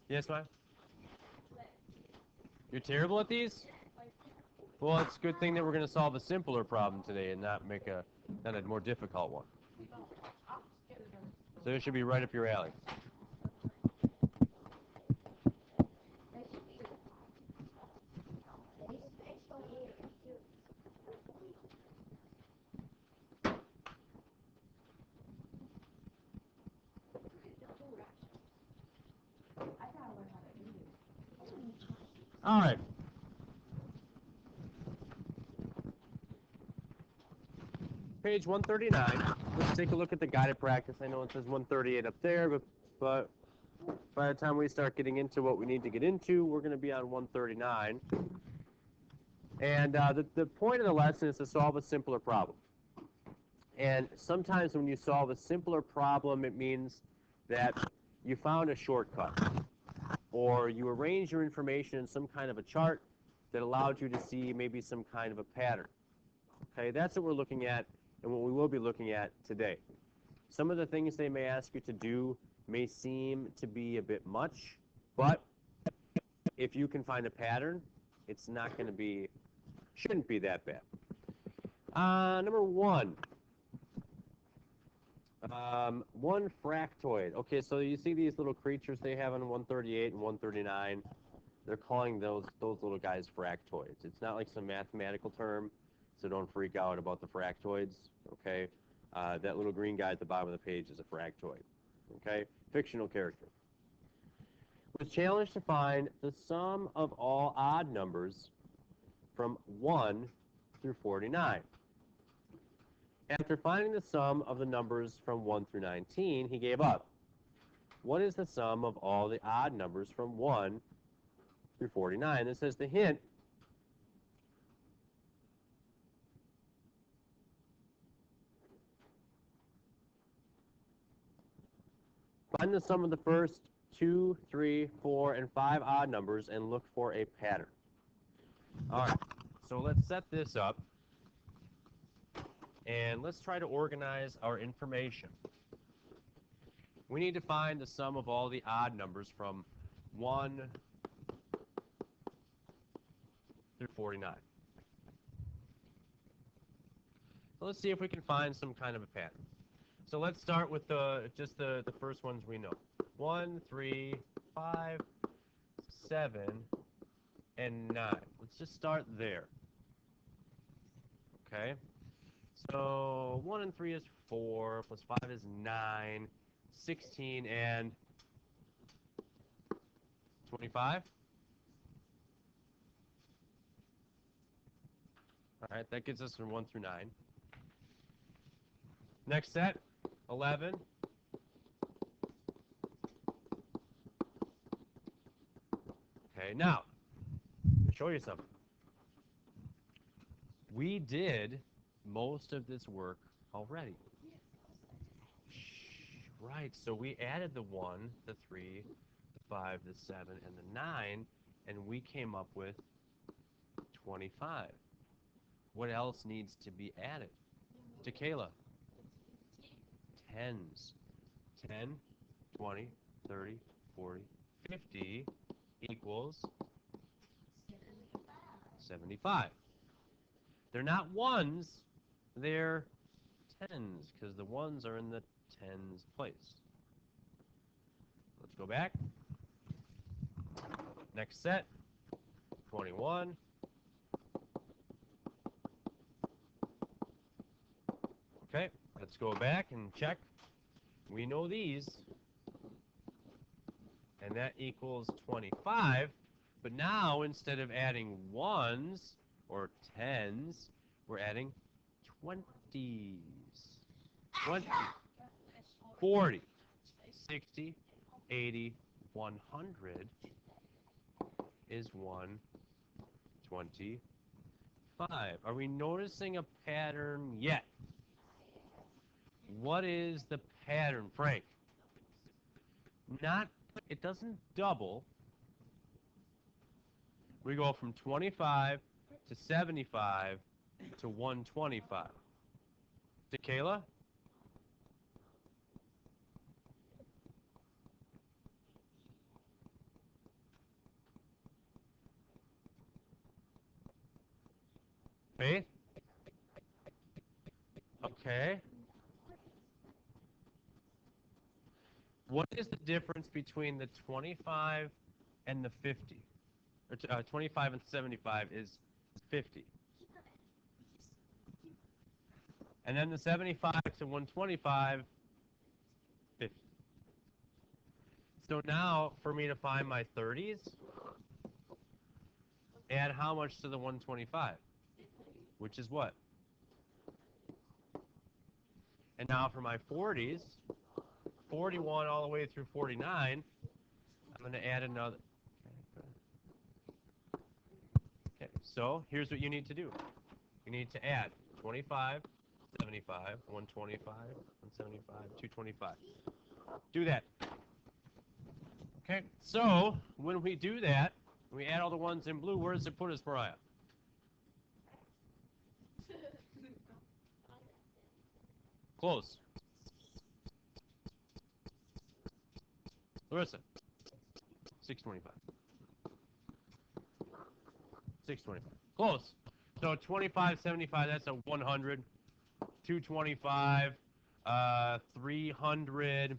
Yes, ma'am? You're terrible at these? Well, it's a good thing that we're going to solve a simpler problem today and not make not a more difficult one. So it should be right up your alley. All right. Page 139. Let's take a look at the guided practice. I know it says 138 up there, but by the time we start getting into what we need to get into, we're going to be on 139. And the point of the lesson is to solve a simpler problem. And sometimes when you solve a simpler problem, it means that you found a shortcut, or you arrange your information in some kind of a chart that allowed you to see maybe some kind of a pattern. Okay, that's what we're looking at and what we will be looking at today. Some of the things they may ask you to do may seem to be a bit much, but if you can find a pattern, it's not going to be, shouldn't be that bad. Number one. One fractoid. Okay, so you see these little creatures they have on 138 and 139. They're calling those little guys fractoids. It's not like some mathematical term, so don't freak out about the fractoids. Okay, that little green guy at the bottom of the page is a fractoid. Okay, fictional character. Was challenged to find the sum of all odd numbers from 1 through 49. After finding the sum of the numbers from 1 through 19, he gave up. What is the sum of all the odd numbers from 1 through 49? This is the hint. Find the sum of the first 2, 3, 4, and 5 odd numbers and look for a pattern. All right, so let's set this up. And let's try to organize our information. We need to find the sum of all the odd numbers from 1 through 49. So let's see if we can find some kind of a pattern. So let's start with just the first ones we know. 1, 3, 5, 7, and 9. Let's just start there. Okay? So 1 and 3 is 4, plus 5 is 9, 16, and 25. All right, that gets us from 1 through 9. Next set, 11. Okay, now, I'll show you something. We did most of this work already. Right, so we added the 1, the 3, the 5, the 7, and the 9, and we came up with 25. What else needs to be added? To Kayla. Tens. 10, 20, 30, 40, 50 equals 75. They're not ones, they're tens, because the ones are in the tens place. Let's go back. Next set, 21. Okay, let's go back and check. We know these, and that equals 25. But now, instead of adding ones or tens, we're adding 20s. 20, 40, 60, 80, 100 is 125. Are we noticing a pattern yet? What is the pattern, Frank? It doesn't double. We go from 25 to 75 to 125. To Kayla? Faith? Okay. What is the difference between the 25 and the 50? Or 25 and 75 is 50. And then the 75 to 125, 50. So now, for me to find my 30s, add how much to the 125? Which is what? And now for my 40s, 41 all the way through 49, I'm going to add another. Okay, so here's what you need to do. You need to add 25, 75, 125, 175, 225. Do that. Okay, so when we do that, we add all the ones in blue, where does it put us, Mariah? Close. Larissa. 625. 625. Close. So 25, 75, that's a 100. 225, 300,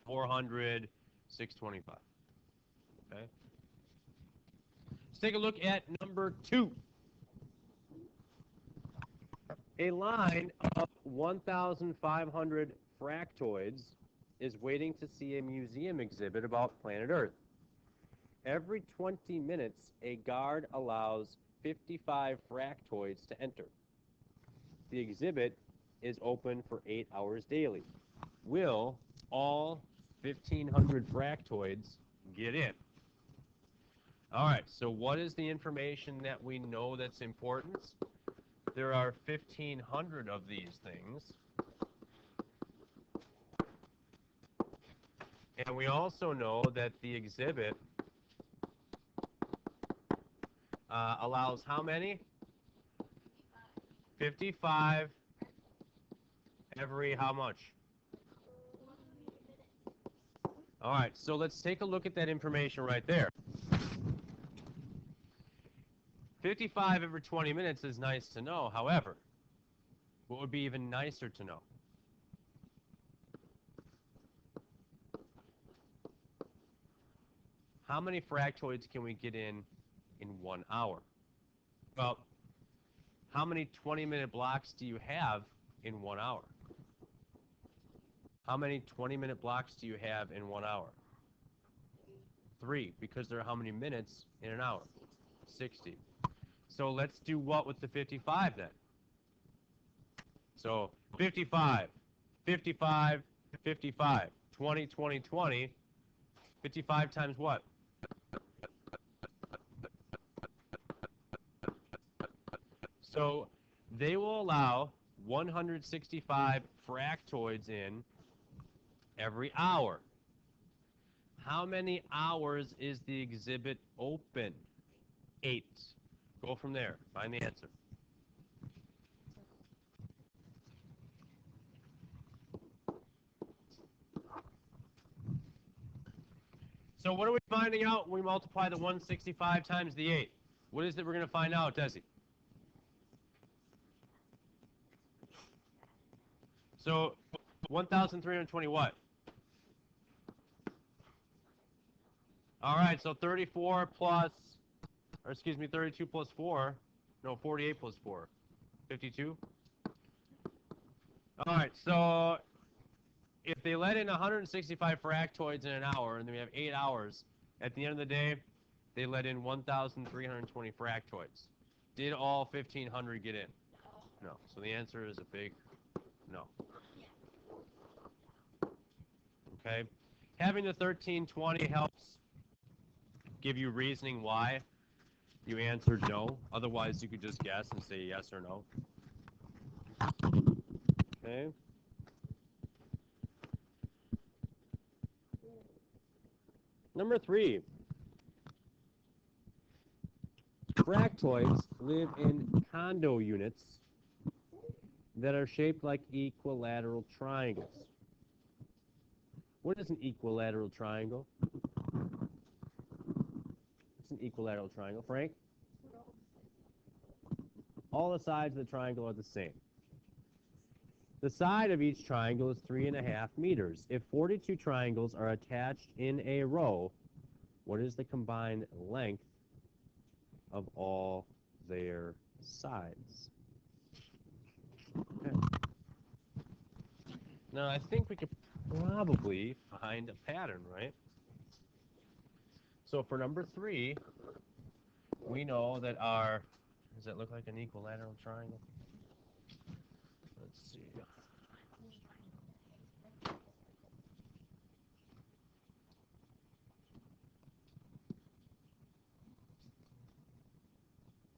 400, 625. Okay. Let's take a look at number 2. A line of 1,500 fractoids is waiting to see a museum exhibit about planet Earth. Every 20 minutes, a guard allows 55 fractoids to enter. The exhibit is open for 8 hours daily. Will all 1,500 fractoids get in? All right, so what is the information that we know that's important? There are 1,500 of these things. And we also know that the exhibit allows how many? 55 every how much? All right, so let's take a look at that information right there. 55 every 20 minutes is nice to know. However, what would be even nicer to know? How many fractoids can we get in 1 hour? Well, how many 20-minute blocks do you have in 1 hour? How many 20-minute blocks do you have in 1 hour? 3, because there are how many minutes in an hour? 60. So let's do what with the 55 then? So 55, 55, 55, 20, 20, 20. 55 times what? So they will allow 165 fractoids in every hour. How many hours is the exhibit open? 8. Go from there. Find the answer. So what are we finding out when we multiply the 165 times the 8? What is it we're going to find out, Desi? So 1,320 what? All right, so 34 plus, or excuse me, 32 plus 4. No, 48 plus 4. 52? All right, so if they let in 165 fractoids in an hour, and then we have 8 hours, at the end of the day, they let in 1,320 fractoids. Did all 1,500 get in? No. So the answer is a big no. Okay? Having the 1,320 helps give you reasoning why you answered no. Otherwise, you could just guess and say yes or no. Okay? Number 3. Fractoids live in condo units that are shaped like equilateral triangles. What is an equilateral triangle? What's an equilateral triangle? Frank? All the sides of the triangle are the same. The side of each triangle is 3.5 meters. If 42 triangles are attached in a row, what is the combined length of all their sides? Okay. Now, I think we could probably find a pattern, right? So for number 3, we know that our, does that look like an equilateral triangle? Let's see.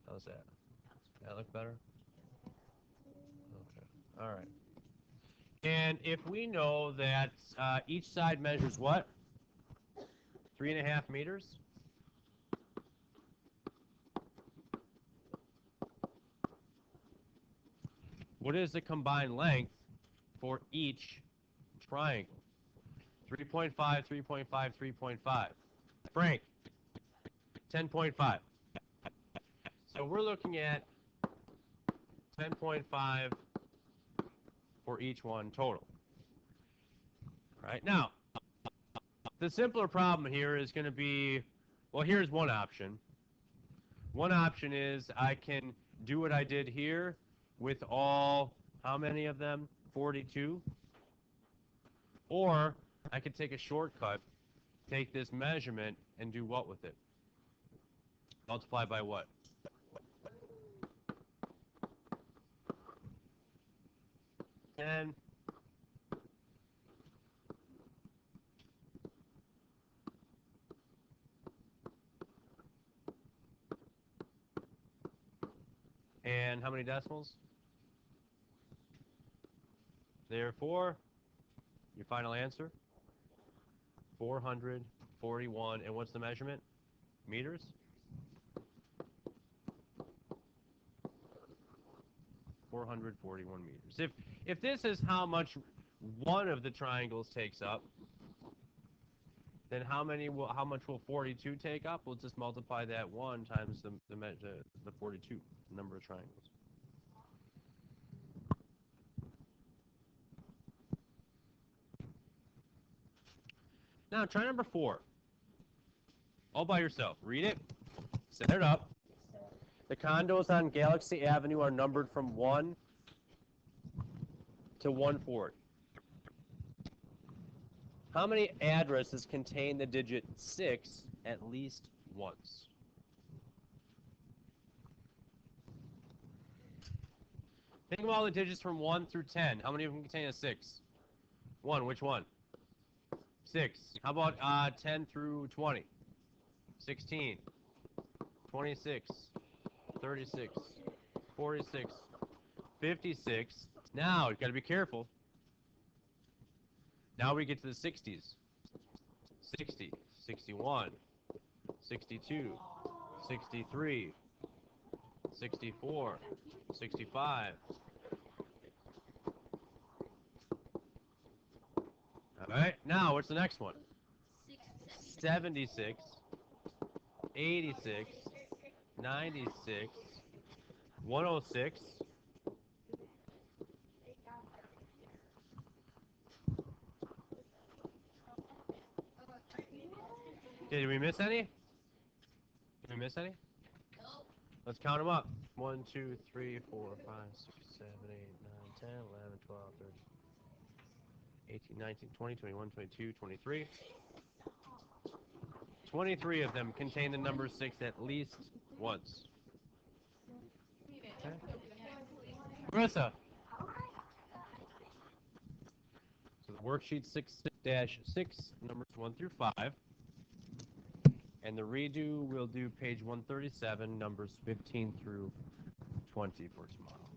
How's that? That look better? Okay. All right. And if we know that each side measures what? 3.5 meters? What is the combined length for each triangle? 3.5, 3.5, 3.5. Frank, 10.5. So we're looking at 10.5 for each one total. All right, now, the simpler problem here is going to be, well, here's one option. One option is I can do what I did here with all, how many of them? 42. Or I could take a shortcut, take this measurement, and do what with it? Multiply by what? And how many decimals? Therefore, your final answer, 441. And what's the measurement? Meters? 441 meters. If this is how much one of the triangles takes up, then how much will 42 take up? We'll just multiply that 1 times the 42 number of triangles. Now try number 4. All by yourself. Read it. Set it up. The condos on Galaxy Avenue are numbered from 1 to 140. How many addresses contain the digit 6 at least once? Think of all the digits from 1 through 10. How many of them contain a 6? 1. Which one? 6. How about 10 through 20? 16. 26. 36. 46. 56. Now, you've got to be careful. Now we get to the 60s. 60, 61, 62, 63, 64, 65. All right, now what's the next one? 76, 86, 96, 106. Okay, did we miss any? Did we miss any? Let's count them up. 1, 2, 3, 4, 5, 6, 7, 8, 9, 10, 11, 12, 13, 18, 19, 20, 21, 22, 23. 23 of them contain the number 6 at least once. Okay. Marissa. So the worksheet 6-6, numbers 1 through 5. And the redo, we'll do page 137, numbers 15 through 20 for tomorrow.